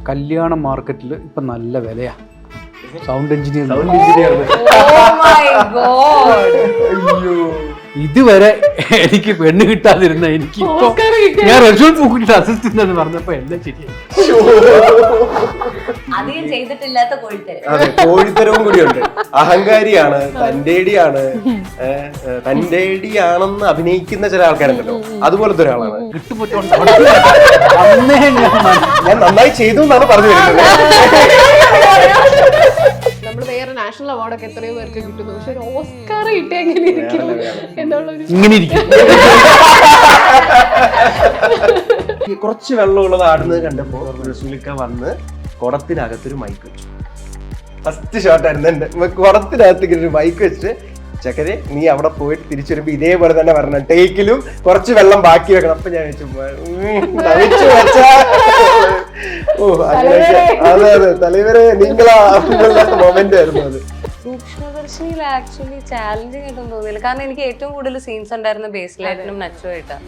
കല്യാണ മാർക്കറ്റിൽ ഇപ്പം നല്ല വിലയാണ്. സൗണ്ട് എഞ്ചിനീയർ ഇതുവരെ എനിക്ക് പെണ്ണ് കിട്ടാതിരുന്ന എനിക്ക് ഇപ്പൊ ഞാൻ റസൂൽ പൂക്കുട്ടിയുടെ അസിസ്റ്റന്റ് എന്ന് പറഞ്ഞപ്പോ എല്ലാം ശരിയായി. അധികം ചെയ്തിട്ടില്ലാത്ത കോഴിത്തരവും കൂടിയുണ്ട്. അഹങ്കാരിയാണ്, തന്റേടിയാണെന്ന് അഭിനയിക്കുന്ന ചില ആൾക്കാരുണ്ടല്ലോ, അതുപോലത്തെ ഒരാളാണ്. ഞാൻ നന്നായി ചെയ്തു എന്നാണ് പറഞ്ഞു വരുന്നത്. നമ്മള് വേറെ നാഷണൽ അവാർഡൊക്കെ എത്രയോ പേർക്ക് കിട്ടുന്നു, പക്ഷെ ഒരു ഓസ്കാർ കിട്ടിയ എങ്ങനെ ഇരിക്കും എന്നുള്ളൊരു ഇങ്ങനെ ഇരിക്കും. കുറച്ച് വെള്ളമുള്ളത് ആടുന്നത് കണ്ടപ്പോ റസൂലിക്ക വന്ന് കുടത്തിനകത്തൊരു മൈക്ക് വെച്ചു. ഫസ്റ്റ് ഷോട്ടായിരുന്നു എന്റെ. കുടത്തിനകത്തേക്ക് ഒരു മൈക്ക് വെച്ചിട്ട്, ചക്കരെ നീ അവിടെ പോയിട്ട് തിരിച്ചു വരുമ്പോ ഇതേപോലെ തന്നെ വരണം, ടേക്കിലും കുറച്ച് വെള്ളം ബാക്കി വെക്കണം. അപ്പൊ ഞാൻ വെച്ചു അതെ അതെ തലവരെ നിങ്ങളാ മൊമെന്റ് ആയിരുന്നു അത്. സൂക്ഷ്മദർശിനിയിൽ ആക്ച്വലി ചാലഞ്ചിങ് ആയിട്ടൊന്നും തോന്നിയില്ല. കാരണം എനിക്ക് ഏറ്റവും കൂടുതൽ സീൻസ് ഉണ്ടായിരുന്ന ബേസിലായിട്ടും നച്ചുമായിട്ടാണ്.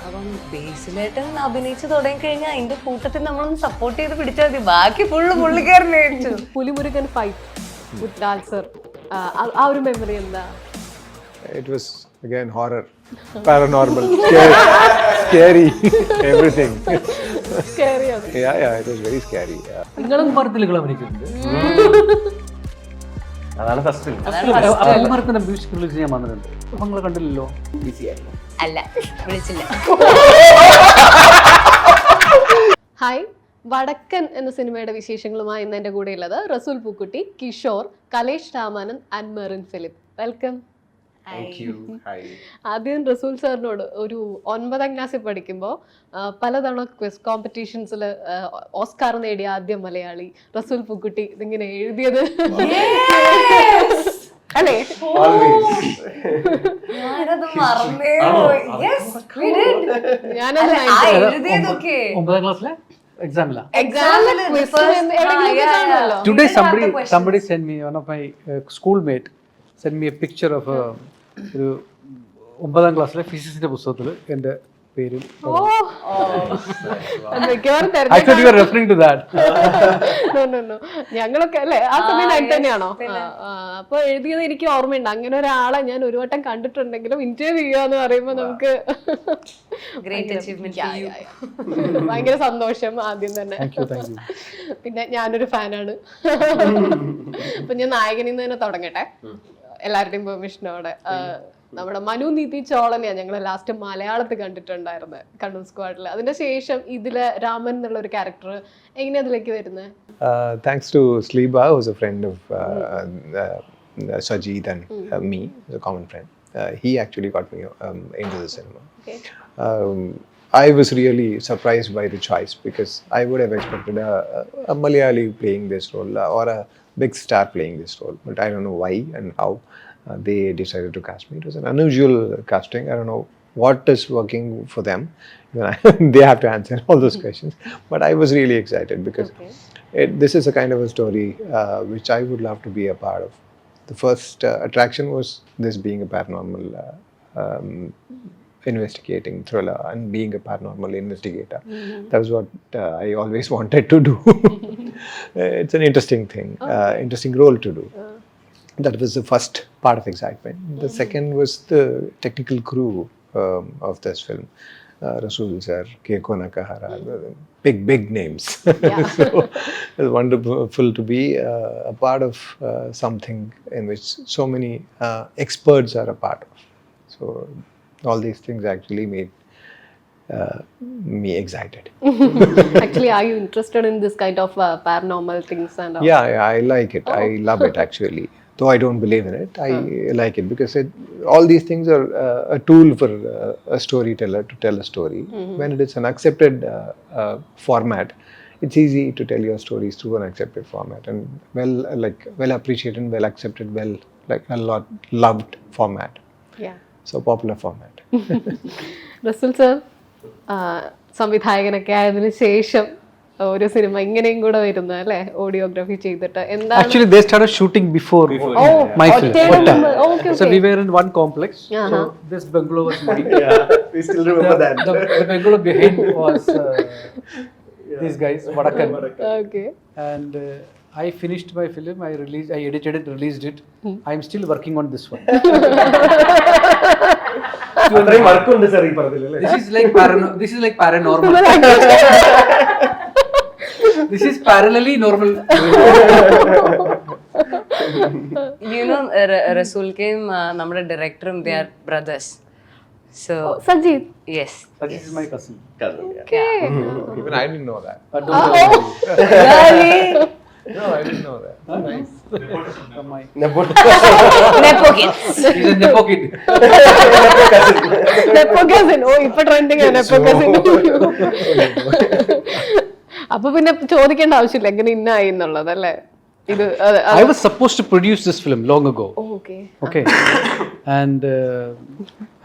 അപ്പം ബേസിലായിട്ടും അഭിനയിച്ച് തുടങ്ങി കഴിഞ്ഞാൽ അതിന്റെ കൂട്ടത്തിൽ നമ്മളൊന്ന് സപ്പോർട്ട് ചെയ്ത് പിടിച്ചാൽ മതി, ബാക്കി ഫുള്ള് പുള്ളിക്കാരനെ അടിച്ചു. പുലിമുരുകൻ ഫൈറ്റ് വിത്ത് ഡാൻസർ, ആ ഒരു മെമ്മറി എന്താ? It was again horror, paranormal, scary, everything. Scary. Yeah, it was very scary. നിങ്ങളും മരത്തിലുകൾ അഭിനയിക്കുന്നുണ്ട്. അതാണ് ഫസ്റ്റ് മരത്തിന്റെ മ്യൂസിക് റിലീസ് ചെയ്യാൻ വന്നിട്ടുണ്ട്. അപ്പൊ നിങ്ങൾ കണ്ടില്ലല്ലോ. അല്ല, വിളിച്ചില്ല. ഹായ്, വടക്കൻ എന്ന സിനിമയുടെ വിശേഷങ്ങളുമായി ഇന്ന് എൻ്റെ കൂടെ ഉള്ളത് റസൂൽ Pookutty, Kishore, Kalesh Ramanand and Merin Philip. Welcome. ആദ്യം റസൂൽ സാറിനോട്, ഒരു 9ാം ക്ലാസ്സിൽ പഠിക്കുമ്പോൾ പലതവണ ക്വിസ് കോമ്പറ്റീഷൻസിൽ ഓസ്കാർ നേടിയ ആദ്യ മലയാളി റസൂൽ പൂക്കുട്ടി ഇതിങ്ങനെ എഴുതിയത് അല്ലേ? ഞാനത് 9ാം ക്ലാസ്സിലെ എക്സാമിലാ. കാണുമല്ലോ. Today somebody sent me, one of my schoolmate sent me a picture of ഒരു 9ാം ക്ലാസ്സിലെ ഫിസിക്സിന്റെ പുസ്തകത്തിൽ എന്റെ പേരും. ഞങ്ങളൊക്കെ അല്ലേ ആ സമയം ആയിട്ട് തന്നെയാണോ? അപ്പൊ എഴുതിയത് എനിക്ക് ഓർമ്മയുണ്ട്. അങ്ങനെ ഒരാളെ ഞാൻ ഒരു വട്ടം കണ്ടിട്ടുണ്ടെങ്കിലും ഇന്റർവ്യൂ ചെയ്യാന്ന് പറയുമ്പോ നമുക്ക് ഭയങ്കര സന്തോഷം ആദ്യം തന്നെ. പിന്നെ ഞാനൊരു ഫാനാണ്. അപ്പൊ ഞാൻ നായകനിൽ നിന്ന് തന്നെ തുടങ്ങട്ടെ, എല്ലാവരുടെയും പെർമിഷനോടെ. നമ്മുടെ മനു നീതി ചോളനെയാണ് ഞങ്ങൾ ലാസ്റ്റ് മലയാളത്തിൽ കണ്ടിട്ടുണ്ടായിരുന്നത്, കണ്ണൂർ സ്ക്വാഡിൽ. അതിന്റെ ശേഷം ഇതില് രാമൻ എന്നുള്ള ഒരു ക്യാരക്ടർ എങ്ങനെ അതിലേക്ക് വരുന്നത്? Thanks to Sleeba, who's a friend of Sajid and me, a common friend. He actually got me into the cinema. Okay. I was really surprised by the choice because I would have expected a Malayali playing this role or a big star playing this role, but I don't know why and how they decided to cast me. It was an unusual casting. I don't know what is working for them. They have to answer all those questions, but I was really excited because this is a kind of a story which I would love to be a part of. The first attraction was this being a paranormal investigating thriller and being a paranormal investigator. That was what I always wanted to do. It's an interesting thing, interesting role to do. That was the first part of excitement. The second was the technical crew of this film. Rasool sir, K. Konakahara, big names. So it was wonderful to be a part of something in which so many experts are a part of. So all these things actually made me excited. Actually, are you interested in this kind of paranormal things and all? Yeah, I like it. I love it actually. Though I don't believe in it, I like it because all these things are a tool for a storyteller to tell a story. When it is an accepted format, it's easy to tell your stories through an accepted format and well appreciated, well accepted, a lot loved format. Yeah. So popular format. റസൂൽ sir സംവിധായകനൊക്കെ ആയതിനു ശേഷം ഒരു cinema ഇങ്ങനെയും കൂടെ വരുന്നത് അല്ലേ, audiography ചെയ്തിട്ട് എന്താണ്? Actually they started shooting before my film. So we were in one complex. So this bungalow was mine. We still remember that. The bungalow behind was these guys, Vadakan. Okay. And I finished my film. I edited it, released it. I am still working on this one. അത്രയും വർക്കുണ്ട് sir ഈ പറഞ്ഞില്ലേ? This is like paranormal. This is parallelly normal. You know, Rasool came, നമ്മുടെ ഡയറക്ടറും they are brothers. So Sajid. yes. This is my cousin. Even I didn't know that. But don't worry. Really? No, I didn't know that. Nice. From my. Nepo kids. He's a nepo kid. Nepo cousin. ഓ ഇപ്പൊ trending ആണ് Nepo cousin. അപ്പൊ പിന്നെ ചോദിക്കേണ്ട ആവശ്യമില്ല എങ്ങനെ ഇന്നായി എന്നുള്ളത് അല്ലേ? ഇത് I was supposed to produce this film long ago. Okay. Okay. And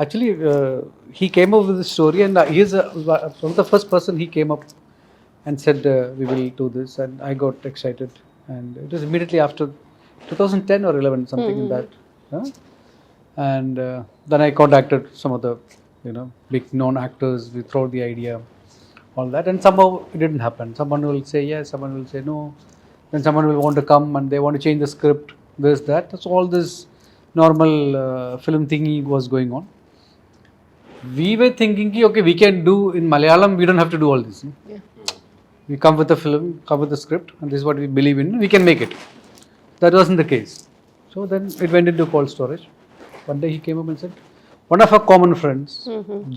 actually, he came up with the story, and he is one of the first person he came up and said, we will do this. And I got excited. And it was immediately after 2010 or 11, something in that. And then I contacted some of the, big known actors. We throw the idea, all that. And somehow it didn't happen. Someone will say yes, someone will say no. Then someone will want to come and they want to change the script, this, that. That's all this normal film thingy was going on. We were thinking, okay, we can do in Malayalam, we don't have to do all this. Yeah. We come with the film, come with the script, and this is what we believe in, we can make it. That wasn't the case. So then it went into cold storage. One day he came up and said, one of our common friends,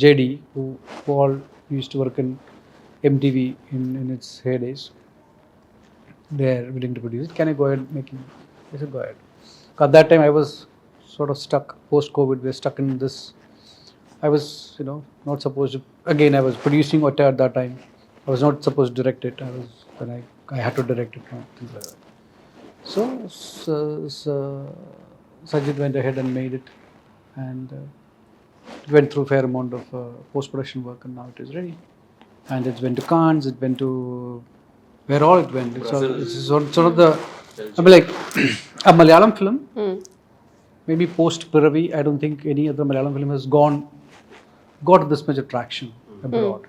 JD, who all used to work in MTV in its heydays, they are willing to produce it. Can I go ahead making? I said, go ahead. At that time, I was sort of stuck. Post-COVID, we were stuck in this. I was, not supposed to. Again, I was producing Otta at that time. I was not supposed to direct it. I had to direct it. Things like that. So Sajid went ahead and made it, and it went through a fair amount of post-production work, and now it is ready. And it went to Cannes. It went to where all it went. It's sort of the. I mean, like a Malayalam film. Maybe post Piravi, I don't think any other Malayalam film has got this much attraction abroad.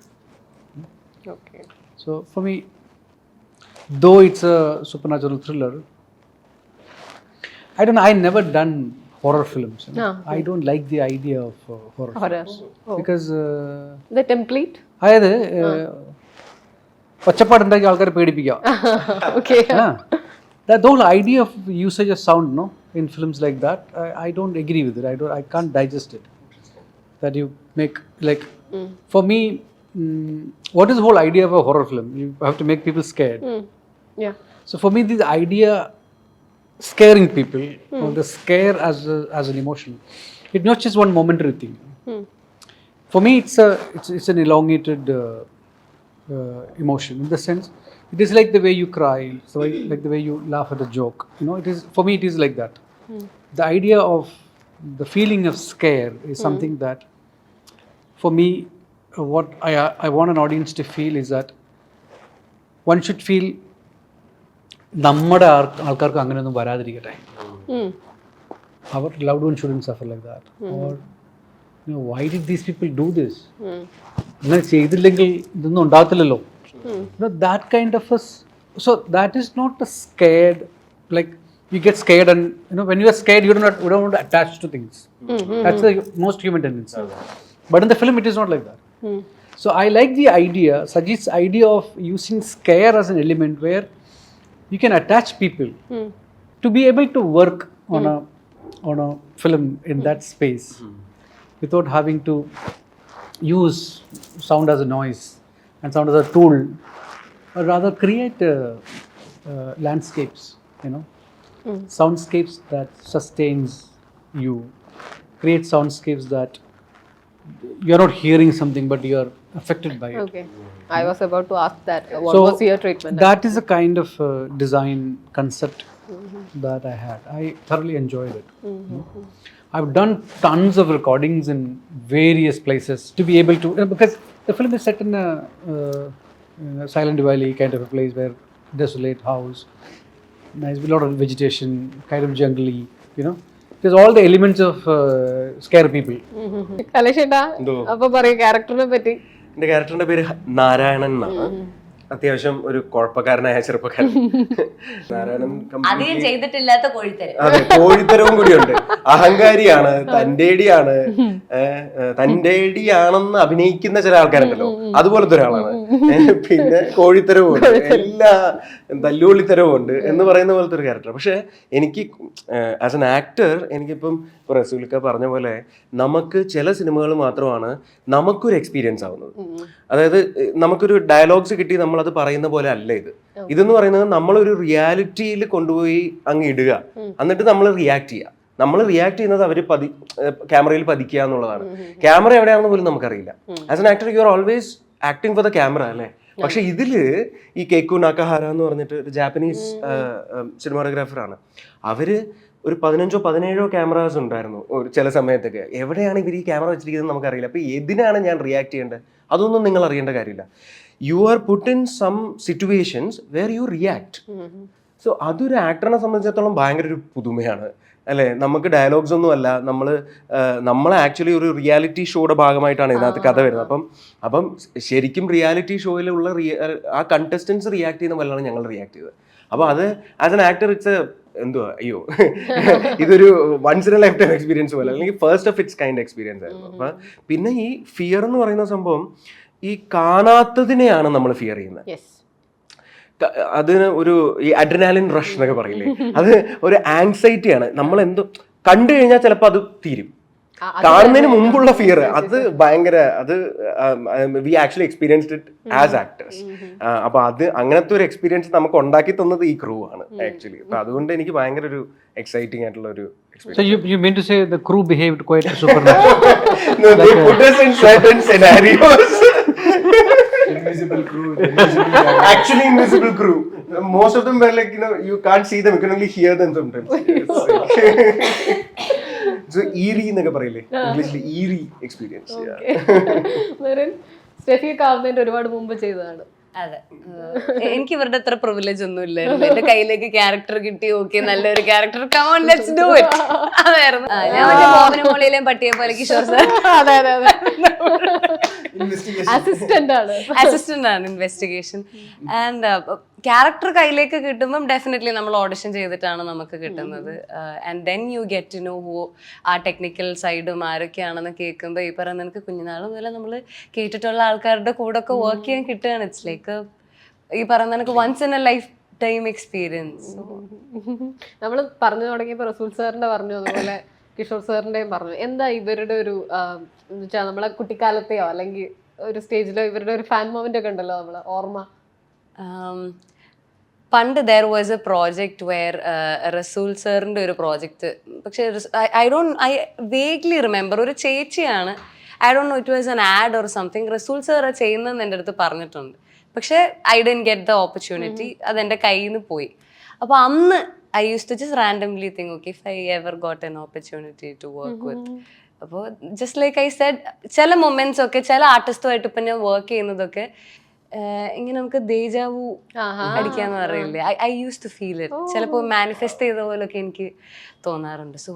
Okay. So for me, though it's a supernatural thriller, I never done horror films. I don't like the idea of horror films. Because The template. അതായത് ഒച്ചപ്പാടുണ്ടാക്കി ആൾക്കാരെ പേടിപ്പിക്കുക. Okay. The whole idea of usage of sound, in films like that, I don't agree with it. I can't digest it. That you make for me, what is the whole idea of a horror film? You have to make people scared. Yeah. So for me, this idea, scaring people, or the scare as an emotion, it's not just one momentary thing. For me, it's an elongated emotion, in the sense. It is like the way you cry, like the way you laugh at a joke. It is, for me, it is like that. The idea of the feeling of scare is something that, for me, what I want an audience to feel is that one should feel നമ്മുടെ ആൾക്കാർക്ക് അങ്ങനെയൊന്നും വരാതിരിക്കട്ടെ. Our loved one shouldn't suffer like that. Or why did these people do this? അങ്ങനെ ചെയ്തില്ലെങ്കിൽ ഇതൊന്നും ഉണ്ടാകത്തില്ലല്ലോ. That kind of so that is not a scared, like you get scared, and when you are scared, you don't want to attach to things. That's the most human tendency. But in the film, it is not like that. So I like the idea, Sajid's idea of using scare as an element where you can attach people to be able to work on a film in that space without having to use sound as a noise and sound as a tool, or rather create landscapes, soundscapes that sustains you, create soundscapes that you're not hearing something but you're affected by it. Okay. I was about to ask that. What So was your treatment? that is a kind of design concept that I had. I thoroughly enjoyed it. I've done tons of recordings in various places to be able to, because the film is set in a Silent Valley kind of a place, where desolate house, nice, a lot of vegetation, kind of jungly, there's all the elements of scare people. കലേഷേട്ടാ, അപ്പൊ പറയൂ ക്യാരക്ടറിനെ പറ്റി. എൻ്റെ ക്യാരക്ടറിൻ്റെ പേര് നാരായണൻ എന്നാണ്. അത്യാവശ്യം ഒരു കുഴപ്പക്കാരനായ ചെറുപ്പക്കാരൻ. നാരായണൻ അധികം ചെയ്തിട്ടില്ലാത്ത കോഴിത്തരം. അതെ, കോഴിത്തരവും കൂടിയുണ്ട്. അഹങ്കാരിയാണ്, തന്റേടിയാണ്, തന്റേടിയാണെന്ന് അഭിനയിക്കുന്ന ചില ആൾക്കാരുണ്ടല്ലോ, അതുപോലത്തെ ഒരാളാണ്. പിന്നെ കോഴിത്തരവും ഉണ്ട്, എല്ലാ തല്ലുകൊള്ളിത്തരവും ഉണ്ട് എന്ന് പറയുന്ന പോലത്തെ ഒരു ക്യാരക്ടർ. പക്ഷെ എനിക്ക് ആസ് എൻ ആക്ടർ എനിക്കിപ്പം ഇപ്പൊ റസൂലിക്ക പറഞ്ഞ പോലെ നമുക്ക് ചില സിനിമകൾ മാത്രമാണ് നമുക്കൊരു എക്സ്പീരിയൻസ് ആവുന്നത്. അതായത് നമുക്കൊരു ഡയലോഗ്സ് കിട്ടി നമ്മൾ അത് പറയുന്ന പോലെ അല്ല ഇതെന്ന് പറയുന്നത് നമ്മളൊരു റിയാലിറ്റിയിൽ കൊണ്ടുപോയി അങ്ങ് ഇടുക, എന്നിട്ട് നമ്മൾ റിയാക്ട് ചെയ്യുക. നമ്മൾ റിയാക്ട് ചെയ്യുന്നത് അവർ ക്യാമറയിൽ പതിക്കുക എന്നുള്ളതാണ്. ക്യാമറ എവിടെയാണെന്ന് പോലും നമുക്കറിയില്ല. As an actor you are always acting for the camera അല്ലേ. പക്ഷെ ഇതില് ഈ കേക്കു നാക്കഹാര എന്ന് പറഞ്ഞിട്ട് ഒരു ജാപ്പനീസ് സിനിമാറ്റോഗ്രാഫറാണ്. അവര് ഒരു 15-17 ക്യാമറാസ് ഉണ്ടായിരുന്നു ഒരു ചില സമയത്തൊക്കെ. എവിടെയാണ് ഇവർ ഈ ക്യാമറ വെച്ചിരിക്കുന്നത് നമുക്കറിയില്ല. അപ്പോൾ ഏതിനാണ് ഞാൻ റിയാക്ട് ചെയ്യേണ്ടത് അതൊന്നും നിങ്ങൾ അറിയേണ്ട കാര്യമില്ല. You are put in some situations where you react. So അതൊരു ആക്ടറിനെ സംബന്ധിച്ചിടത്തോളം ഭയങ്കര ഒരു പുതുമയാണ് അല്ലേ. നമുക്ക് ഡയലോഗ്സ് ഒന്നും അല്ല, നമ്മളെ ആക്ച്വലി ഒരു റിയാലിറ്റി ഷോയുടെ ഭാഗമായിട്ടാണ് ഇതിനകത്ത് കഥ വരുന്നത്. അപ്പം ശരിക്കും റിയാലിറ്റി ഷോയിലുള്ള ആ കണ്ടസ്റ്റൻസ് റിയാക്ട് ചെയ്യുന്ന പോലെയാണ് ഞങ്ങൾ റിയാക്ട് ചെയ്തത്. അപ്പോൾ അത് ആസ് എൻ ആക്ടർ ഇറ്റ്സ് എന്തുവാ അയ്യോ ഇതൊരു once in a lifetime experience പോലെ, അല്ലെങ്കിൽ first of its kind experience ആയിരുന്നു. അപ്പം പിന്നെ ഈ ഫിയർ എന്ന് പറയുന്ന സംഭവം ഈ കാണാത്തതിനെയാണ് നമ്മൾ ഫിയർ ചെയ്യുന്നത്. അതിന് ഒരു ഈ അഡ്രിനാലിൻ റഷ് എന്നൊക്കെ പറയില്ലേ, അത് ഒരു ആങ്സൈറ്റിയാണ്. നമ്മൾ എന്തോ കണ്ടു കഴിഞ്ഞാൽ ചിലപ്പോൾ അത് തീരും. കാണുന്നതിന് മുമ്പുള്ള ഫിയർ അത് ഭയങ്കര, അത് we actually experienced it as actors. അപ്പൊ അത് അങ്ങനത്തെ ഒരു എക്സ്പീരിയൻസ് നമുക്ക് ഉണ്ടാക്കി തന്നത് ഈ ക്രൂ ആണ് ആക്ച്വലി. അപ്പൊ അതുകൊണ്ട് എനിക്ക് ഭയങ്കര ഒരു എക്സൈറ്റിംഗ് ആയിട്ടുള്ള ഒരു experience. So you mean to say the crew behaved quite supernatural? No, they put us in certain scenarios. Invisible crew. Actually invisible crew. Most of them were like, you can't see them, you can only hear them sometimes. So eerie എന്നൊക്കെ പറയില്ലേ ഇംഗ്ലീഷിൽ, eerie experience. സ്റ്റെഫിയൊക്കെ ആവുന്നതിന്റെ ഒരുപാട് മുമ്പ് ചെയ്തതാണ്. അതെ, എനിക്ക് ഇവരുടെ അത്ര പ്രിവിലേജ് ഒന്നും ഇല്ലായിരുന്നു. എന്റെ കയ്യിലേക്ക് ക്യാരക്ടർ കിട്ടി, ഓക്കെ നല്ലൊരു character, come on let's do it, അതായിരുന്നു. ഞാൻ മോഹനും മോളിയിലെയും പട്ടിയെ പോലെ കിഷോർ സാർ അസിസ്റ്റന്റ് ആണ് ഇൻവെസ്റ്റിഗേഷൻ. ആൻഡ് ക്യാരക്ടർ കയ്യിലേക്ക് കിട്ടുമ്പം ഡെഫിനറ്റ്ലി നമ്മൾ ഓഡിഷൻ ചെയ്തിട്ടാണ് നമുക്ക് കിട്ടുന്നത്. And then you get to know who ആ ടെക്നിക്കൽ സൈഡും ആരൊക്കെയാണെന്ന് കേൾക്കുമ്പോൾ ഈ പറയുന്ന എനിക്ക് കുഞ്ഞുനാൾ മുതൽ നമ്മൾ കേട്ടിട്ടുള്ള ആൾക്കാരുടെ കൂടെ ഒക്കെ വർക്ക് ചെയ്യാൻ കിട്ടുകയാണ്. ഇറ്റ്സ് ലൈക്ക് ഈ പറയുന്ന എനിക്ക് once in a lifetime experience. നമ്മൾ പറഞ്ഞു തുടങ്ങിയപ്പോൾ റസൂൽ സാറിന്റെ പറഞ്ഞു, അതുപോലെ കിഷോർ സാറിന്റെയും പറഞ്ഞു. എന്താ ഇവരുടെ ഒരു എന്നുവെച്ചാൽ നമ്മളെ കുട്ടിക്കാലത്തെയോ അല്ലെങ്കിൽ ഒരു സ്റ്റേജിലോ ഇവരുടെ ഒരു ഫാൻ മൊമെന്റ് ഒക്കെ ഉണ്ടല്ലോ നമ്മളെ ഓർമ്മ? പണ്ട് there was a project where Resul സാറിൻ്റെ ഒരു പ്രോജക്റ്റ്, പക്ഷേ ഐ വേഗ്ലി റിമെമ്പർ, ഒരു ചേച്ചിയാണ്, I don't know it was an ad or something, Resul sir ചെയ്യുന്നതെന്ന് എൻ്റെ അടുത്ത് പറഞ്ഞിട്ടുണ്ട്. പക്ഷേ I don't get the opportunity, അതെൻ്റെ കയ്യിൽ നിന്ന് പോയി. അപ്പോൾ അന്ന് I used to just randomly think, okay if I ever got an opportunity to work with. അപ്പോൾ ജസ്റ്റ് ലൈക്ക് ഐ സെഡ്, ചില മൊമെന്റ്സ് ഒക്കെ ചില ആർട്ടിസ്റ്റുമായിട്ട് ഇപ്പം ഞാൻ വർക്ക് ചെയ്യുന്നതൊക്കെ ഇങ്ങനെ നമുക്ക് ദേജാവു അടിക്കാന്ന് പറയില്ലേ, I used to feel it. ചിലപ്പോൾ മാനിഫെസ്റ്റ് ചെയ്ത പോലൊക്കെ എനിക്ക് തോന്നാറുണ്ട്. സോ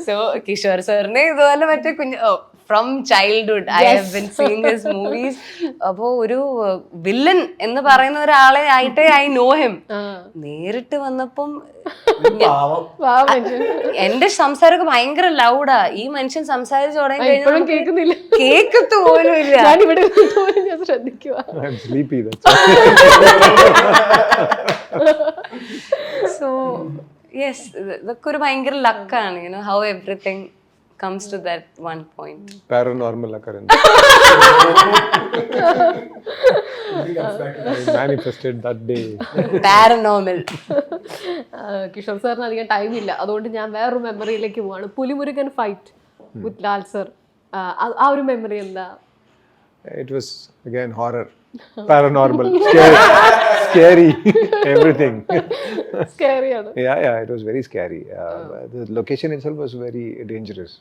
സോ കിഷോർ സാറിനെ ഇതുപോലെ മറ്റേ from childhood I have been seeing his movies. അപ്പോൾ ഒരു വില്ലൻ എന്ന് പറയുന്ന ഒരാളെ ആയിട്ടേ ഐ നോ ഹിം. നേരിട്ട് വന്നപ്പം എന്റെ സംസാരമൊക്കെ ഭയങ്കര ലൗഡാ. ഈ മനുഷ്യൻ സംസാരിച്ചു തുടങ്ങി കഴിഞ്ഞാൽ കേൾക്കുന്നില്ല, കേക്കത്ത് പോലും ഇല്ല. സോ യെസ്, ഇതൊക്കെ ഒരു ഭയങ്കര ലക്കാണ്. You know how everything comes to that one point. Paranormal occurrence. Manifested that day. Paranormal. Kishore സാറിന് അധികം ടൈം ഇല്ല, അതുകൊണ്ട് ഞാൻ വേറൊരു മെമ്മറിയിലേക്ക് പോവാണ്. പുലിമുരുകൻ ഫൈറ്റ് വിത്ത് ലാൽ സർ, ആ ഒരു മെമ്മറി എന്താ? It was again horror, paranormal, scary, everything. Scary ആണ്. Yeah, it was very scary. The location itself was very dangerous.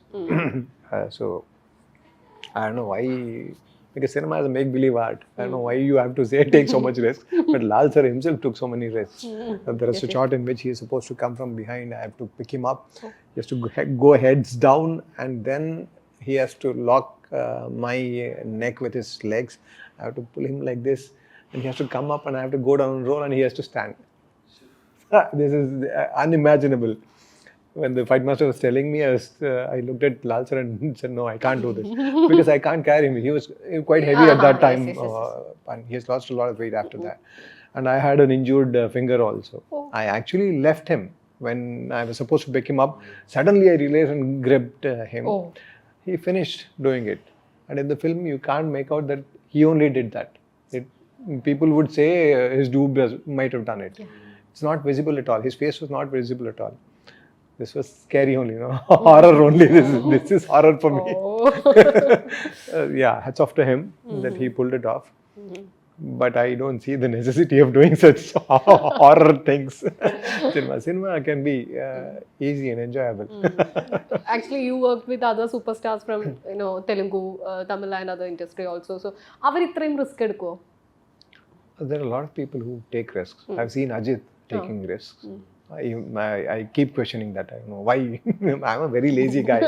So I don't know why, because cinema is a make-believe art. I don't know why you have to say take so much risk, but Lal sir himself took so many risks. There is a shot in which he is supposed to come from behind. I have to pick him up. He has to go heads down, and then he has to lock my neck with his legs. I have to pull him like this, and he has to come up, and I have to go down and roll, and he has to stand. This is unimaginable. When the fight master was telling me, I looked at Lal sir and said, "No, I can't do this because I can't carry him." He was quite heavy at that time, and he has lost a lot of weight after that. And I had an injured finger also. I actually left him when I was supposed to pick him up. Suddenly, I realized and gripped him. He finished doing it, and in the film, you can't make out that he only did that. People would say his doob might have done it. It's not visible at all. His face was not visible at all. This was scary only, horror only. This is horror for me. Yeah, hats off to him that he pulled it off. But I don't see the necessity of doing such horror things. Cinema can be easy and enjoyable. Actually, you worked with other superstars from Telugu, Tamil and other industry also. So, അവർ ഇത്രയും risk എടുക്കുമോ? There are a lot of people who take risks. I've seen Ajit taking risks. I keep questioning that. I don't know why. I'm a very lazy guy.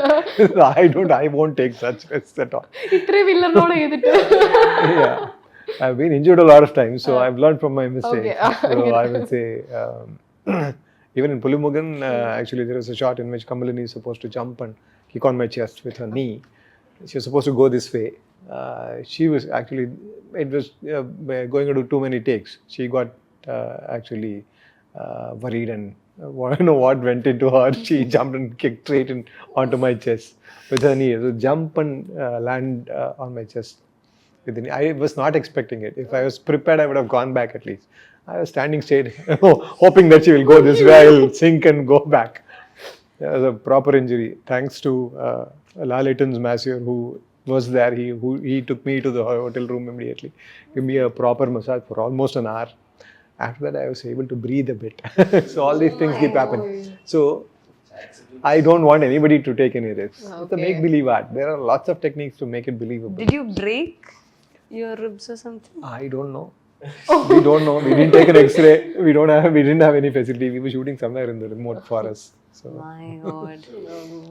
I won't take such risks at all. ഇത്രയും villain role ചെയ്തിട്ട്. Yeah. I've been injured a lot of times, so I've learned from my mistakes. So I would say, even in Pulimugan, actually there was a shot in which Kamalini is supposed to jump and kick on my chest with her knee. She was supposed to go this way. She was actually, it was going to do too many takes. She got actually worried and what went into her. She jumped and kicked straight onto my chest with her knee. So jump and land on my chest. I was not expecting it. If I was prepared, I would have gone back at least. I was standing straight, hoping that she will go this way. I'll sink and go back. That was a proper injury. Thanks to Lalitan's masseur who was there. He took me to the hotel room immediately. Gave me a proper massage for almost an hour. After that, I was able to breathe a bit. So all these things keep happening. So I don't want anybody to take any risks. It's a make-believe art. There are lots of techniques to make it believable. Did you break your ribs or something? I don't know. We don't know. We didn't take an X-ray. We didn't have any facility. We were shooting somewhere in the remote forest. So My God.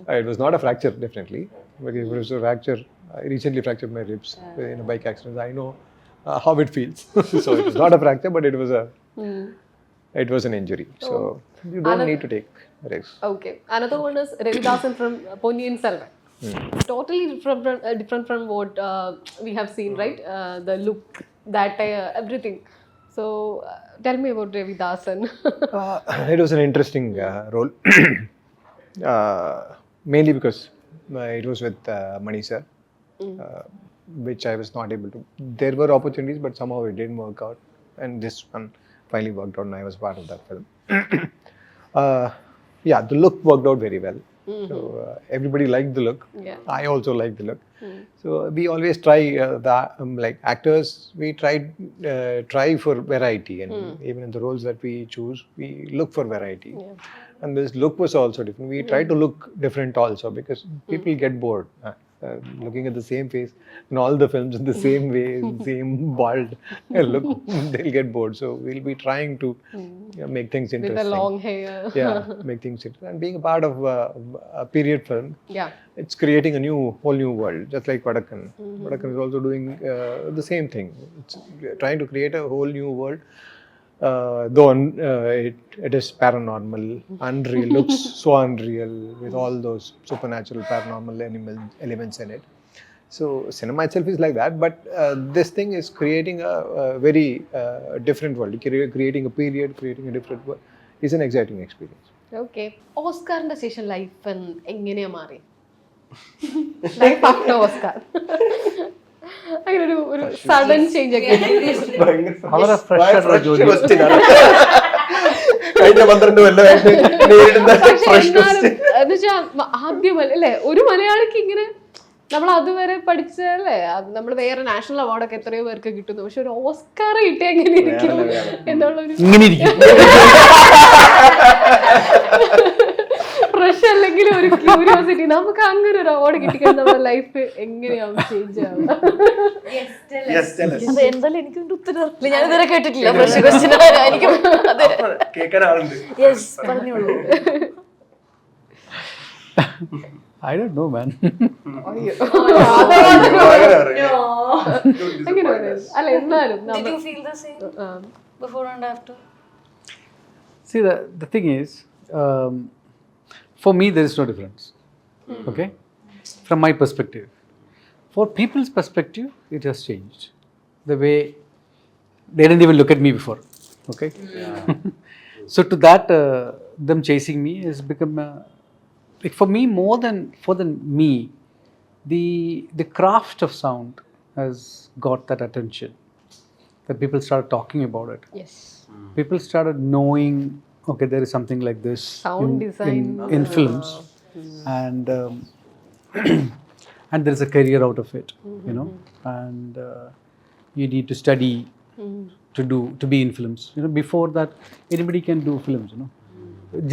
it was not a fracture, definitely. But if it was a fracture, I recently fractured my ribs in a bike accident. I know how it feels. So it was not a fracture, but it was an injury. So you don't need to take risks. Okay. Another one is Ravidasan from Ponniyin Selvan. Totally different from what we have seen, right? The look, that everything. So tell me about Ravidasan. It was an interesting role, mainly because it was with Mani sir, which I was not able to. There were opportunities, but somehow it didn't work out, and this one finally worked out, and I was part of that film. Yeah, the look worked out very well. So everybody liked the look. Yeah. I also liked the look. So we always try like actors. We try for variety, and even in the roles that we choose, we look for variety. And this look was also different. We try to look different also because people get bored. Looking at the same face in all the films in the same way, same bald look, they'll get bored. So we'll be trying to make things interesting. With the long hair. Yeah, make things interesting. And being a part of a period film, Yeah. it's creating a whole new world, just like Vadakkan. Vadakkan is also doing the same thing. It's trying to create a whole new world. Though it is paranormal, unreal, looks so unreal with all those supernatural, paranormal elements in it. So cinema itself is like that, but this thing is creating a very different world. Creating a period, creating a different world is an exciting experience. Okay. ഓസ്കാറിന്റെ ശേഷം life എങ്ങനെയാ മാറി? Life after Oscar. അങ്ങനെ ഒരു sudden change ഒക്കെ. വളരെ fresh ആയിട്ടുള്ള ജോലി. കഴിഞ്ഞ 12 കൊല്ലമായിട്ട് നേരിടുന്ന fresh question. എന്നുവെച്ചാ ആദ്യമല്ല അല്ലേ ഒരു മലയാളിക്ക് ഇങ്ങനെ നമ്മൾ അതുവരെ പഠിച്ചല്ലേ നമ്മൾ വേറെ നാഷണൽ അവാർഡൊക്കെ എത്രയോ പേർക്ക് കിട്ടുന്നു, പക്ഷെ ഒരു ഓസ്കാർ കിട്ടിയ എങ്ങനെ ഇരിക്കും എന്നുള്ളൊരു ഇങ്ങനെ ഇരിക്കും. ഫ്രഷ് അല്ലെങ്കിൽ ഒരു ക്യൂരിയോസിറ്റി, നമുക്ക് അങ്ങനെ ഒരു അവാർഡ് കിട്ടിക്കാൻ നമ്മുടെ ലൈഫ് എങ്ങനെയാവും ചേഞ്ച് ആവുക? Yes, tell us. അത് എന്തായാലും എനിക്കൊരു ഉത്തരം അറിയില്ല. ഞാൻ ഇതുവരെ കേട്ടിട്ടില്ല ഫ്രഷ് ക്വസ്റ്റ്യൻ. എനിക്ക് കേൾക്കാൻ ആളുണ്ട്. യെസ് പറഞ്ഞോളൂ. I don't know, man. അയ്യോ. അങ്ങനെ പറയും. അങ്ങനെ പറയരുത്. അല്ല എന്നാലും Did you feel the same before and after? See, the thing is, for me, there is no difference. Okay? From my perspective. For people's perspective, it has changed. The way they didn't even look at me before. Okay? So, to that, them chasing me has become, like for me, more than me, the craft of sound has got that attention. That people started talking about it. yes. People started knowing, okay, there is something like this Sound design. in films, and and there is a career out of it, you know, and you need to study to be in films. You know, before that, anybody can do films. You know,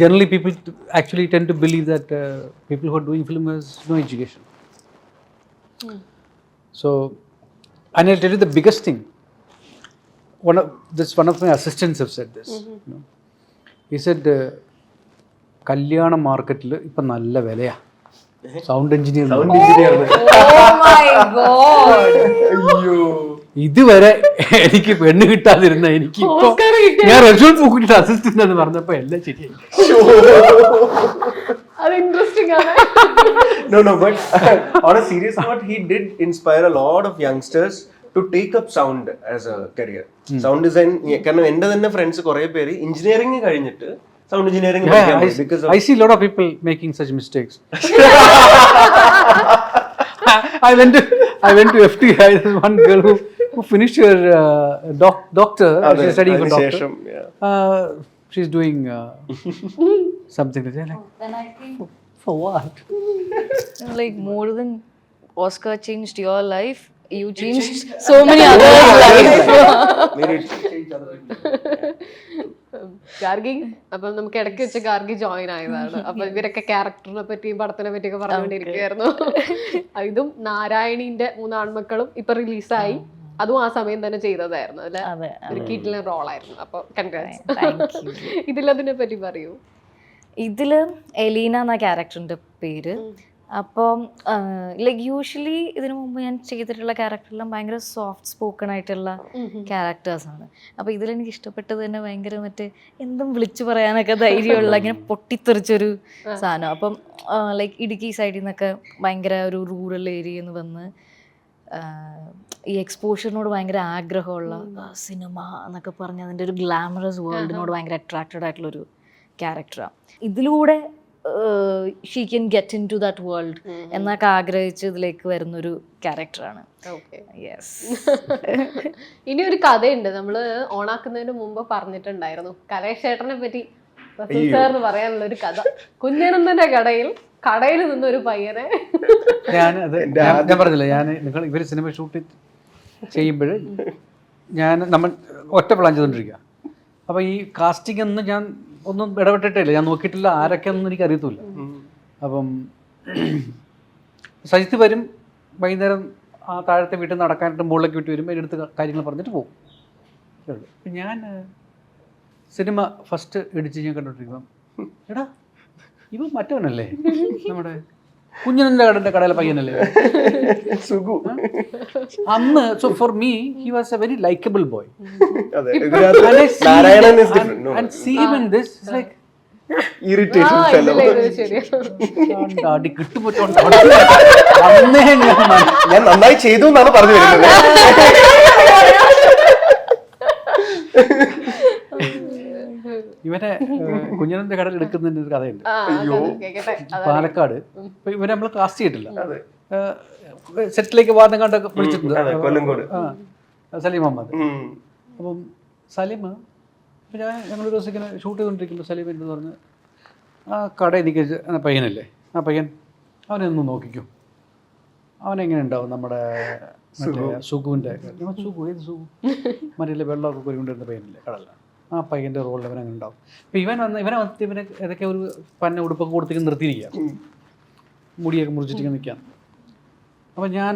generally people actually tend to believe that people who are doing film has no education. So, and I'll tell you the biggest thing. One of my assistants have said this. You know, he said, കല്യാണ മാർക്കറ്റിൽ ഇപ്പം നല്ല വിലയാ sound engineer. Oh my god! ഇതുവരെ എനിക്ക് പെണ്ണ് കിട്ടാതിരുന്ന എനിക്ക് ഇപ്പൊ ഞാൻ റെസ്യൂം ബുക്കിട്ട് അസിസ്റ്റന്റ് എന്ന് പറഞ്ഞപ്പോ എല്ലാം ശരിയായി. അത് ഇൻട്രസ്റ്റിംഗ് ആണ്. No, but on a serious note, he did inspire a lot of youngsters to take up sound as a career. Sound design, കാരണം എൻ്റെ തന്നെ ഫ്രണ്ട്സ് കുറെ പേര് എഞ്ചിനീയറിംഗ് കഴിഞ്ഞിട്ട് സൗണ്ട് എഞ്ചിനീയറിംഗ് പഠിക്കാൻ പോയി. Because I see a lot of people making such mistakes. I went to FTI. There's one girl who finished her doctor. She's studying for doctor. ശേഷം, yeah. She's doing something like that. Then I think For what? like more than Oscar changed your life, you changed so many others' lives. Gargi അപ്പം നമുക്ക് ഇടയ്ക്ക് വെച്ച് Gargi join ആയതാണ്. അപ്പൊ ഇവരൊക്കെ ക്യാരക്ടറിനെ പറ്റിയും പടത്തിനെ പറ്റിയൊക്കെ പറഞ്ഞുകൊണ്ടിരിക്കുകയായിരുന്നു. ഇതും നാരായണീന്റെ 3 ആൺമക്കളും ഇപ്പൊ റിലീസായി. അതും ആ സമയം തന്നെ ചെയ്തതായിരുന്നു അല്ലെ? ഒരു കിഡിലെ റോളായിരുന്നു. അപ്പൊ കൺഗ്രാറ്റ്സ്. ഇതിലതിനെ പറ്റി പറയൂ. ഇതില് എലീന എന്ന ക്യാരക്ടറിന്റെ പേര്. അപ്പം ലൈക്ക് യൂഷ്വലി ഇതിനു മുമ്പ് ഞാൻ ചെയ്തിട്ടുള്ള ക്യാരക്ടറെല്ലാം ഭയങ്കര സോഫ്റ്റ് സ്പോക്കൺ ആയിട്ടുള്ള ക്യാരക്ടേഴ്സാണ്. അപ്പോൾ ഇതിലെനിക്ക് ഇഷ്ടപ്പെട്ടത് തന്നെ ഭയങ്കര മറ്റേ എന്തും വിളിച്ചു പറയാനൊക്കെ ധൈര്യമുള്ള ഇങ്ങനെ പൊട്ടിത്തെറിച്ചൊരു സാധനം. അപ്പം ലൈക്ക് ഇടുക്കി സൈഡിൽ നിന്നൊക്കെ ഭയങ്കര ഒരു റൂറൽ ഏരിയയിൽ നിന്ന് വന്ന് ഈ എക്സ്പോഷറിനോട് ഭയങ്കര ആഗ്രഹമുള്ള സിനിമ എന്നൊക്കെ പറഞ്ഞ് അതിൻ്റെ ഒരു ഗ്ലാമറസ് വേൾഡിനോട് ഭയങ്കര അട്രാക്റ്റഡ് ആയിട്ടുള്ളൊരു ക്യാരക്ടറാണ്. ഇതിലൂടെ she can get into that world എന്നൊക്കെ ആഗ്രഹിച്ച് ഇതിലേക്ക് വരുന്നൊരു ക്യാരക്ടറാണ്. യെസ്. ഇനി ഒരു കഥയുണ്ട്. നമ്മള് ഓണാക്കുന്നതിന് മുമ്പ് പറഞ്ഞിട്ടുണ്ടായിരുന്നു കലേഷ് ചേട്ടനെ പറ്റി സാറിന് പറയാനുള്ള ഒരു കഥ. കുഞ്ഞനന്തന്റെ കടയിൽ നിന്നൊരു പയ്യനെ ഞാൻ പറഞ്ഞില്ല, നിങ്ങൾ ഇവർ സിനിമ ഷൂട്ട് ചെയ്യുമ്പോൾ നമ്മൾ ഒറ്റ പ്ലാൻ ചെയ്തുകൊണ്ടിരിക്കുക. അപ്പോൾ ഈ കാസ്റ്റിംഗ് ഒന്നും ഞാൻ ഒന്നും ഇടപെട്ടിട്ടില്ല, ഞാൻ നോക്കിയിട്ടില്ല ആരൊക്കെയൊന്നും എനിക്ക് അറിയത്തില്ല. അപ്പം സജിത്ത് വരും, വൈകുന്നേരം ആ താഴത്തെ വീട്ടിൽ നിന്ന് നടക്കാനായിട്ട് മുകളിലേക്ക് വിട്ട് വരുമ്പോൾ എൻ്റെ അടുത്ത് കാര്യങ്ങൾ പറഞ്ഞിട്ട് പോകും. ഞാൻ സിനിമ ഫസ്റ്റ് ഇടിച്ച് ഞാൻ കണ്ടോണ്ടിരിക്കണം, എടാ ഇവ മറ്റവനല്ലേ നമ്മുടെ കുഞ്ഞനൻ്റെ കടയിലെ പയ്യനല്ലേ സുഗു അന്ന്. So for me he was A very likeable boy. And see him in this, it's like irritating fellow. അടി കിട്ടുപോയിട്ടുണ്ട്. അന്നേ ഞാൻ നന്നായി ചെയ്തു എന്നാണ് പറഞ്ഞു വരുന്നത്. ഇവനെ കുഞ്ഞനന്റെ കടയിൽ എടുക്കുന്നതിന്റെ ഒരു കഥയുണ്ട്. പാലക്കാട് ഇവനെ നമ്മൾ കാസ്റ്റ് ചെയ്തിട്ടില്ല, സെറ്റിലേക്ക് വാദം കണ്ടൊക്കെ വിളിച്ചിട്ടുണ്ട്. സലീം അഹമ്മദ്. അപ്പം സലീം അപ്പം ഞങ്ങളൊരു ദിവസം ഇങ്ങനെ ഷൂട്ട് ചെയ്തുകൊണ്ടിരിക്കുമ്പോൾ സലീം എന്ന് പറഞ്ഞ് ആ കട എനിക്ക് പയ്യനല്ലേ, ആ പയ്യൻ അവനെ ഒന്ന് നോക്കിക്കും, അവനെങ്ങനെ ഉണ്ടാവും നമ്മുടെ മറ്റേ സുഗുവിൻ്റെ സുഗു ഏത് സുഗു മറ്റേ വെള്ളമൊക്കെ കൊരിക്കൊണ്ടിരുന്ന പയ്യനല്ലേ കടല, ആ പയ്യൻ്റെ റോളിൽ അവനങ്ങനെ ഉണ്ടാവും. അപ്പം ഇവനെ ഏതൊക്കെ ഒരു പന്ന ഉടുപ്പൊക്കെ കൊടുത്തേക്ക് നിർത്തിയിരിക്കുക, മുടിയൊക്കെ മുറിച്ചിട്ട് നിൽക്കാം. അപ്പം ഞാൻ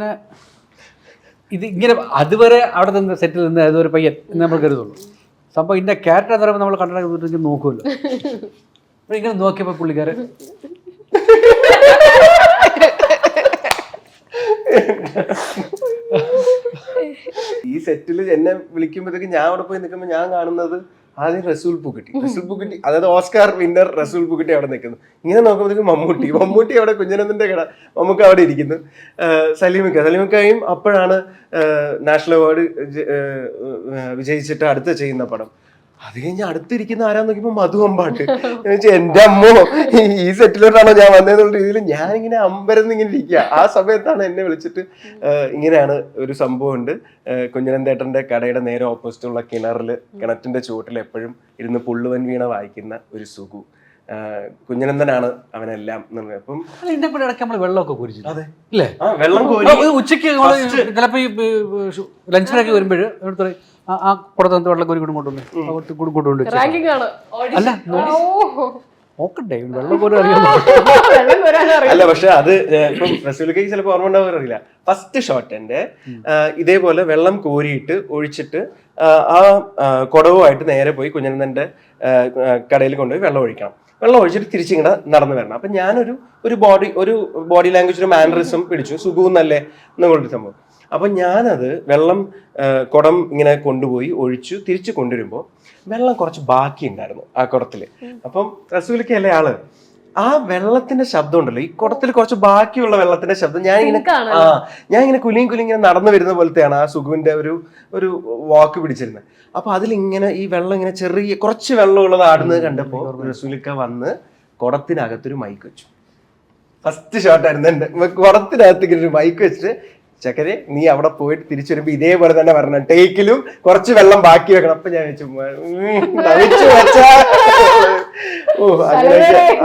ഇത് ഇങ്ങനെ അതുവരെ അവിടെ നിന്ന് സെറ്റിൽ നിന്ന് ഏതൊരു പയ്യൻ എന്ന് നമ്മൾ കരുതുള്ളൂ. സംഭവം ഇതിൻ്റെ ക്യാരക്ടർ എന്ന് പറയുമ്പോൾ നമ്മൾ കണ്ടിട്ട് നോക്കുമല്ലോ. അപ്പം ഇങ്ങനെ നോക്കിയപ്പോൾ പുള്ളിക്കാരൻ ഈ സെറ്റിൽ എന്നെ വിളിക്കുമ്പോഴത്തേക്ക് ഞാൻ അവിടെ പോയി നിൽക്കുമ്പോൾ ഞാൻ കാണുന്നത് ആദ്യം റസൂൽ പൂക്കുട്ടി, അതായത് ഓസ്കാർ വിന്നർ റസൂൽ പൂക്കുട്ടി അവിടെ നിൽക്കുന്നു. ഇങ്ങനെ നോക്കുമ്പോഴത്തേക്കും മമ്മൂട്ടി അവിടെ കുഞ്ഞനന്ദന്റെ കട മമ്മൂക്ക അവിടെ ഇരിക്കുന്നു. സലീമിക്കയും അപ്പോഴാണ് നാഷണൽ അവാർഡ് വിജയിച്ചിട്ട് അടുത്ത് ചെയ്യുന്ന പടം. അത് കഴിഞ്ഞ് അടുത്തിരിക്കുന്ന ആരാന്ന് നോക്കിയപ്പോൾ മധു അമ്പാട്ട്. എന്റെ അമ്മോ, ഈ സെറ്റിലോട്ടാണോ ഞാൻ വന്നതെന്നുള്ള രീതിയിൽ ഞാനിങ്ങനെ അമ്പരന്ന് ഇങ്ങനെ ഇരിക്കുക. ആ സമയത്താണ് എന്നെ വിളിച്ചിട്ട് ഇങ്ങനെയാണ് ഒരു സംഭവം ഉണ്ട്, കുഞ്ഞനന്തേട്ടന്റെ കടയുടെ നേരെ ഓപ്പോസിറ്റുള്ള കിണറ്റിന്റെ ചുവട്ടിൽ എപ്പോഴും ഇരുന്ന് പുള്ളുവൻ വീണ വായിക്കുന്ന ഒരു സുഖു, കുഞ്ഞനന്ദനാണ് അവനെല്ലാം എന്ന് പറഞ്ഞത്. അപ്പം ഇതിന്റെ കൂടെ ഇടയ്ക്ക് നമ്മൾ വെള്ളമൊക്കെ കുരിച്ചു. അതെ, ഇല്ലേ? വെള്ളം കോരി ഉച്ചയ്ക്ക് ചിലപ്പോ ഈ ലഞ്ചിനൊക്കെ വരുമ്പോഴ് ആ പുറത്ത് വെള്ളം കോരി കൊണ്ടുകൊണ്ട് റാങ്കിങ് ആണ്. അല്ല നോക്കട്ടെ, വെള്ളം കോരി അറിയാമോ? അല്ല, പക്ഷെ അത് ഇപ്പം റസൂലിക്ക് ചിലപ്പോൾ ഓർമ്മ ഉണ്ടാവും അറിയില്ല. ഫസ്റ്റ് ഷോട്ടിന്റെ ഇതേപോലെ വെള്ളം കോരിയിട്ട് ഒഴിച്ചിട്ട് ആ കുടവുമായിട്ട് നേരെ പോയി കുഞ്ഞനന്ദന്റെ കടയിൽ കൊണ്ടുപോയി വെള്ളം ഒഴിക്കണം. വെള്ളം ഒഴിച്ചിട്ട് തിരിച്ചിങ്ങനെ നടന്നു വരണം. അപ്പൊ ഞാനൊരു ബോഡി ലാംഗ്വേജ്, ഒരു മാനറിസം പിടിച്ചു, സുഖമെന്നല്ലേ എന്നുള്ളൊരു സംഭവം. അപ്പൊ ഞാനത് വെള്ളം കുടം ഇങ്ങനെ കൊണ്ടുപോയി ഒഴിച്ചു തിരിച്ചു കൊണ്ടുവരുമ്പോൾ വെള്ളം കുറച്ച് ബാക്കി ഉണ്ടായിരുന്നു ആ കുടത്തില്. അപ്പം റസൂലിക്ക് അല്ലേ ആള്, ആ വെള്ളത്തിന്റെ ശബ്ദം ഉണ്ടല്ലോ, ഈ കുടത്തിൽ കുറച്ച് ബാക്കിയുള്ള വെള്ളത്തിന്റെ ശബ്ദം ഞാനിങ്ങനെ കുലിയും ഇങ്ങനെ നടന്നു വരുന്ന പോലത്തെയാണ് ആ സുഖുവിന്റെ ഒരു വാക്ക് പിടിച്ചിരുന്നത്. അപ്പൊ അതിലിങ്ങനെ ഈ വെള്ളം ഇങ്ങനെ ചെറിയ കുറച്ച് വെള്ളമുള്ളത് ആടുന്നത് കണ്ടപ്പോ റസൂലിക്ക വന്ന് കുടത്തിനകത്തൊരു മൈക്ക് വെച്ചു. ഫസ്റ്റ് ഷോട്ടായിരുന്നു എന്റെ. കുടത്തിനകത്ത് ഇങ്ങനെ ഒരു മൈക്ക് വെച്ചിട്ട്, ചക്കരെ നീ അവിടെ പോയിട്ട് തിരിച്ചു വരുമ്പോ ഇതേപോലെ തന്നെ വരണം, ടേക്കിലും കുറച്ച് വെള്ളം ബാക്കി വെക്കണം. അപ്പൊ ഞാൻ വെച്ചു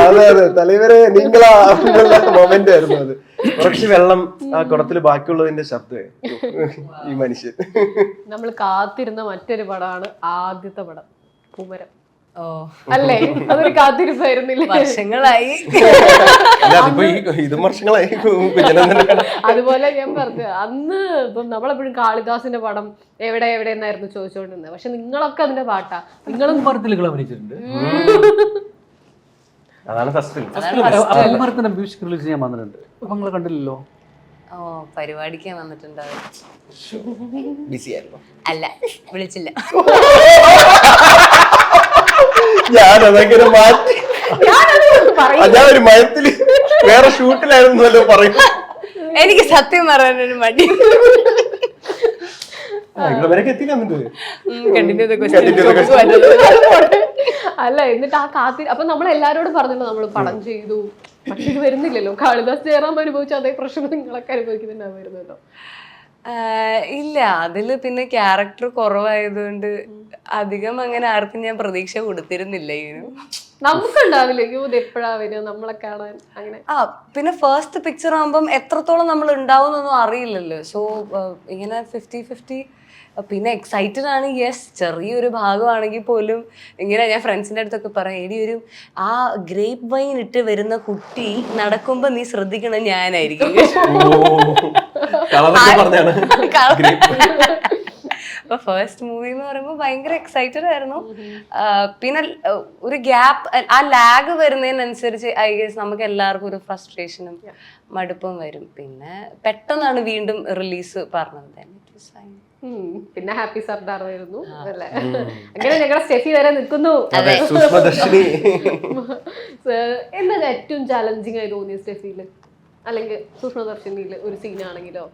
അതെ തലവരെ നിങ്ങളാ മൊമെന്റ് ആയിരുന്നു അത്. കുറച്ച് വെള്ളം ആ കുടത്തില് ബാക്കിയുള്ളതിന്റെ ശബ്ദമേ ഈ മനുഷ്യൻ. നമ്മൾ കാത്തിരുന്ന മറ്റൊരു പടമാണ് ആദ്യത്തെ പടം പൂമരം. അല്ലേ, അതൊരു കാത്തിരിപ്പായിരുന്നില്ലേ? വർഷങ്ങളായി. ഇതും വർഷങ്ങളായി. അതുപോലെ ഞാൻ പറഞ്ഞു, അന്ന് ഇപ്പം നമ്മളെപ്പോഴും കാളിദാസിന്റെ പടം എവിടെ എന്നായിരുന്നു ചോദിച്ചോണ്ടിരുന്നത്. പക്ഷെ നിങ്ങളൊക്കെ അതിന്റെ പാട്ടാ. നിങ്ങളും പടത്തിൽ അഭിനയിച്ചിട്ടുണ്ട്. അതാണ് ഫസ്റ്റ് പൂമരത്തിന്റെ മ്യൂസിക് റിലീസ് ചെയ്യാൻ വന്നിട്ടുണ്ട്. അപ്പൊ നിങ്ങൾ കണ്ടില്ലല്ലോ? പരിപാടിക്ക് വന്നിട്ടുണ്ടാവും. ബിസി ആയിരുന്നു. അല്ല, വിളിച്ചില്ല. ഞാനതങ്ങനെ മാറ്റി, ഞാൻ ഒരു മയത്തില് വേറെ ഷൂട്ടിലായിരുന്നല്ലോ പറയും. എനിക്ക് സത്യം പറയാനൊരു മടി. അല്ല, എന്നിട്ട് ആ അപ്പൊ നമ്മൾ എല്ലാരോടും പറഞ്ഞല്ലോ നമ്മൾ പടം ചെയ്തു, പക്ഷെ ഇത് വരുന്നില്ലല്ലോ. കാളിദാസ് ജയറാം അനുഭവിച്ച അതേ പ്രശ്നം നിങ്ങളൊക്കെ അനുഭവിക്കുന്നുണ്ടാവുമല്ലോ. ഇല്ല, അതില് പിന്നെ ക്യാരക്ടർ കുറവായതുകൊണ്ട് അധികം അങ്ങനെ ആർക്കും ഞാൻ പ്രതീക്ഷ കൊടുത്തിരുന്നില്ല. നമുക്കുണ്ടാവില്ല ഇത് എപ്പോഴാ വരും നമ്മളെ കാണാൻ അങ്ങനെ. പിന്നെ ഫസ്റ്റ് പിക്ചർ ആകുമ്പം എത്രത്തോളം നമ്മൾ ഉണ്ടാവും എന്നൊന്നും അറിയില്ലല്ലോ. സോ ഇങ്ങനെ 50-50. പിന്നെ എക്സൈറ്റഡ് ആണ്. യെസ്, ചെറിയൊരു ഭാഗമാണെങ്കിൽ പോലും ഇങ്ങനെ ഞാൻ ഫ്രണ്ട്സിന്റെ അടുത്തൊക്കെ പറയാം, എടി ഒരു ആ ഗ്രേപ്പ് വൈൻ ഇട്ട് വരുന്ന കുട്ടി നടക്കുമ്പോ നീ ശ്രദ്ധിക്കണം ഞാനായിരിക്കും. അപ്പൊ ഫസ്റ്റ് മൂവി എന്ന് പറയുമ്പോൾ ഭയങ്കര എക്സൈറ്റഡ് ആയിരുന്നു. പിന്നെ ഒരു ഗ്യാപ്പ്, ആ ലാഗ് വരുന്നതിനനുസരിച്ച് ഐ ഗെസ് നമുക്ക് എല്ലാവർക്കും ഒരു ഫ്രസ്ട്രേഷനും മടുപ്പും വരും. പിന്നെ പെട്ടെന്നാണ് വീണ്ടും റിലീസ് പറഞ്ഞത്. പിന്നെ ഹാപ്പി സർദാർ ആയിരുന്നു അല്ലേ? അങ്ങനെ ഞങ്ങളുടെ സ്റ്റെഫി വരെ നിൽക്കുന്നു. എന്താ ഏറ്റവും ചാലഞ്ചിങ് ആയി തോന്നിയ സ്റ്റെഫിയില്, അല്ലെങ്കിൽ സൂക്ഷ്മദർശിനിയില് ഒരു സീനാണെങ്കിലോ?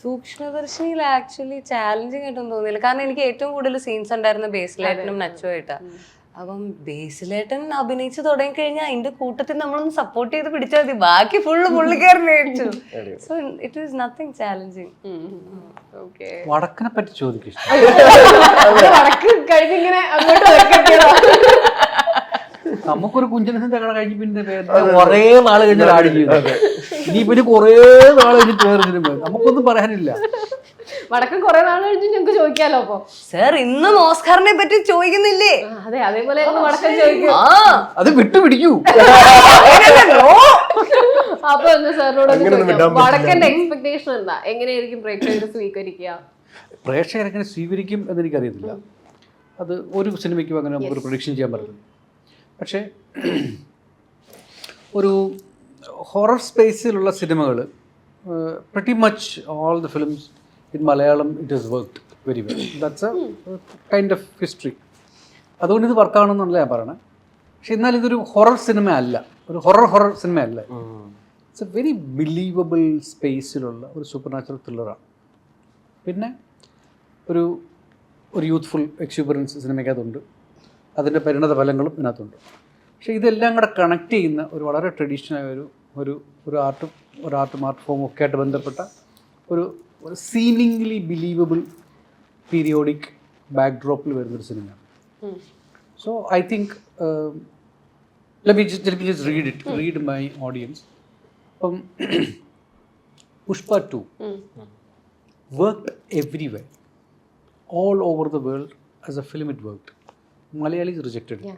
സൂക്ഷ്മദർശിനിയിൽ ആക്ച്വലി ചാലഞ്ചിങ് ആയിട്ടൊന്നും തോന്നിയില്ല. കാരണം എനിക്ക് ഏറ്റവും കൂടുതൽ സീൻസ് ഉണ്ടായിരുന്ന ബേസിലേട്ടനും നച്ചുമായിട്ടാ. അപ്പം ബേസിലേട്ടൻ അഭിനയിച്ച് തുടങ്ങി കഴിഞ്ഞാൽ അതിന്റെ കൂട്ടത്തിൽ നമ്മളൊന്ന് സപ്പോർട്ട് ചെയ്ത് പിടിച്ചാൽ മതി, ബാക്കി ഫുള്ള് പുള്ളിക്കാരനെ അയച്ചു. So it is nothing challenging. വടക്കിനെ പറ്റി ചോദിക്കും. വടക്ക് കഴിഞ്ഞിങ്ങനെ നമുക്കൊരു കുഞ്ചനത്തിന്റെ കട കഴിഞ്ഞ് പിന്നെ കുറേ നാള് കഴിഞ്ഞാൽ ആഡ് ചെയ്തു. ഇനി പിന്നെ കുറേ നാള് കഴിഞ്ഞിട്ട് വേറെ സിനിമ, നമുക്കൊന്നും പറയാനില്ല. വടക്കം കുറെ നാൾ കഴിഞ്ഞ് ഞങ്ങൾക്ക് ചോദിക്കാലോ. അപ്പൊ സർ ഇന്നും ഓസ്കാറിനെ പറ്റി ചോദിക്കുന്നില്ലേ? അതെ, അതേപോലെ വടക്കം ചോദിക്കും. അത് വിട്ടുപിടിക്കൂ. അപ്പൊ ഒന്ന് സാറിനോട് വടക്കന്റെ എക്സ്പെക്ടേഷൻ എന്താ? എങ്ങനെയായിരിക്കും പ്രേക്ഷകർ സ്വീകരിക്കുക? പ്രേക്ഷകർ എങ്ങനെ സ്വീകരിക്കും എന്ന് എനിക്കറിയത്തില്ല. അത് ഒരു സിനിമയ്ക്കും അങ്ങനെ നമുക്കൊരു പ്രൊഡിക്ഷൻ ചെയ്യാൻ പറ്റില്ല. പക്ഷേ ഒരു ഹൊറർ സ്പേസിലുള്ള സിനിമകൾ pretty much all the films in Malayalam, it has worked very well. That's a kind of history. അതുകൊണ്ട് ഇത് വർക്കാണെന്നല്ല ഞാൻ പറയണേ. പക്ഷെ എന്നാൽ ഇതൊരു ഹൊറർ സിനിമ അല്ല, ഒരു ഹൊറർ സിനിമ അല്ല. ഇറ്റ്സ് എ വെരി ബിലീവബിൾ സ്പേസിലുള്ള ഒരു സൂപ്പർ നാച്ചുറൽ ത്രില്ലറാണ്. പിന്നെ ഒരു യൂത്ത്ഫുൾ എക്സ്യൂബറൻസ് സിനിമയ്ക്കകത്തുണ്ട്, അതിൻ്റെ പരിണത ഫലങ്ങളും ഇതിനകത്തുണ്ട്. പക്ഷേ ഇതെല്ലാം കൂടെ കണക്ട് ചെയ്യുന്ന ഒരു വളരെ ട്രഡീഷണൽ ഒരു ആർട്ട് ഫോമും ഒക്കെ ആയിട്ട് ബന്ധപ്പെട്ട ഒരു സീമിംഗ്ലി ബിലീവബിൾ പീരിയോഡിക് ബാക്ക്ഡ്രോപ്പിൽ വരുന്നൊരു സിനിമയാണ്. So I think let me just read my audience. Pushpa 2 worked everywhere, all over the world. As a film it worked. Malayalis rejected it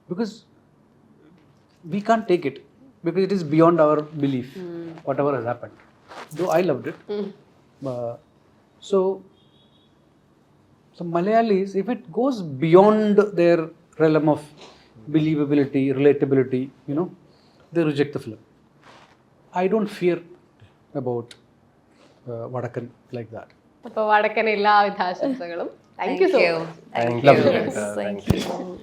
because we can't take it, because it is beyond our belief, whatever has happened. Though I loved it. So Malayalis, if it goes beyond their realm of believability, relatability, they reject the film. I don't fear about Vadakan like that. അപ്പോൾ വടക്കൻ എല്ലാവിധ ആശംസകളും. Thank you so much. Thank you. Thank you.